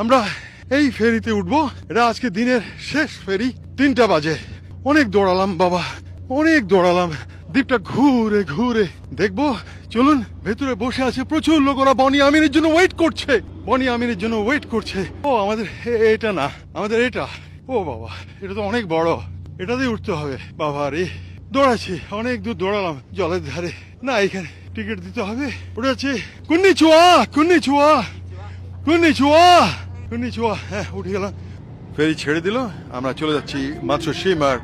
আমরা এই ফেরিতে উঠবো। এটা আজকে দিনের শেষ ফেরি। 3টা বাজে। অনেক দৌড়ালাম বাবা, অনেক দৌড়ালাম। দ্বীপটা ঘুরে ঘুরে দেখবো। চলুন, ভেতরে বসে আছে প্রচুর লোক, ওরা বনি আমিনের জন্য ওয়েট করছে। বনি আমিনের জন্য ওয়েট করছে। ও আমাদের এটা না, আমাদের এটা। ও বাবা, এটা তো অনেক বড়, এটাতেই উঠতে হবে। বাবা রে, দৌড়াচ্ছি, অনেক দূর দৌড়ালাম জলের ধারে। না, এখানে টিকিট দিতে হবে। ওটা হচ্ছে কুন্নিচুয়া, কুন্নিচুয়া, কুন্নিচুয়া, কুন্নিচুয়া। হ্যাঁ, উঠে গেলাম। ফেরি ছেড়ে দিল, আমরা চলে যাচ্ছি মাতসুশিমার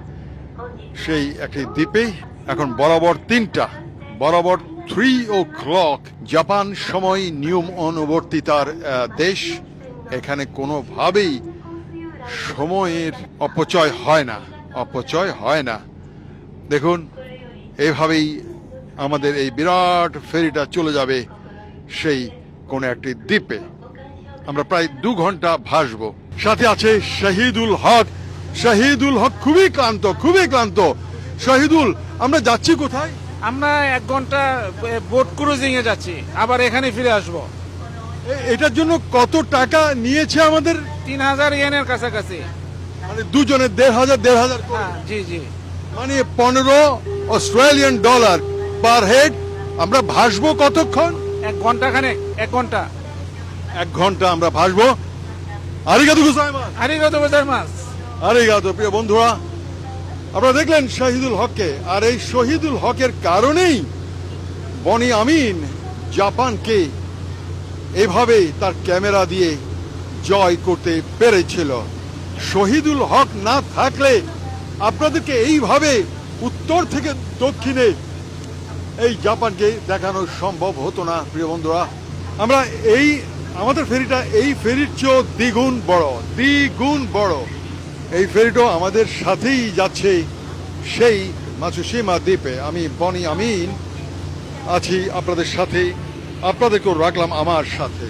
সেই একটি দ্বীপে। এখন বরাবর 3টা, বরাবর 3 o'clock জাপান সময়, নিয়ম অনুবর্তিতার দেশ। এখানে কোনোভাবেই সময়ের অপচয় হয় না, অপচয় হয় না। দেখুন, এইভাবেই আমাদের এই বিরাট ফেরিটা চলে যাবে সেই কোন একটি দ্বীপে। আমরা প্রায় 2 ঘন্টা ভাসবো। সাথে আছে শহীদুল হক। শহীদুল হক খুবই ক্লান্ত, খুবই ক্লান্ত। শহীদুল, আমরা যাচ্ছি কোথায়? আমরা 1 ঘন্টা বোট ক্রুজিং এ যাচ্ছি, আবার এখানে ফিরে আসবো। এটার জন্য কত টাকা নিয়েছে আমাদের? 3000 ইয়েনের কাছাকাছি। মানে দুজনের 1500 করে। হ্যাঁ, জি জি। মানে 15 অস্ট্রেলিয়ান ডলার পার হেড। আমরা ভাসবো কতক্ষণ? 1 ঘন্টা খানেক, 1 ঘন্টা। 1 ঘন্টা আমরা ভাসবো। আরিগাতো গোজাইমাস। আরিগাতো গোজাইমাস। আরিগাতো। প্রিয় বন্ধুরা, আপনারা দেখলেন শহীদুল হককে, আর এই শহীদুল হকের কারণেই বনি আমিন জাপানকে এভাবে তার ক্যামেরা দিয়ে জয় করতে পেরেছিল। শহীদুল হক না থাকলে আপনাদেরকে এইভাবে উত্তর থেকে দক্ষিণে এই জাপানকে দেখানো সম্ভব হতো না। প্রিয় বন্ধুরা, আমরা আমাদের ফেরিটা এই ফেরির চেয়েও দ্বিগুণ বড়, দ্বিগুণ বড়। এই ফেরিটাও আমাদের সাথেই যাচ্ছে সেই মাতসুশিমা দ্বীপে। আমি বনি আমিন আছি আপনাদের সাথে, আপনাদেরকেও রাখলাম আমার সাথে।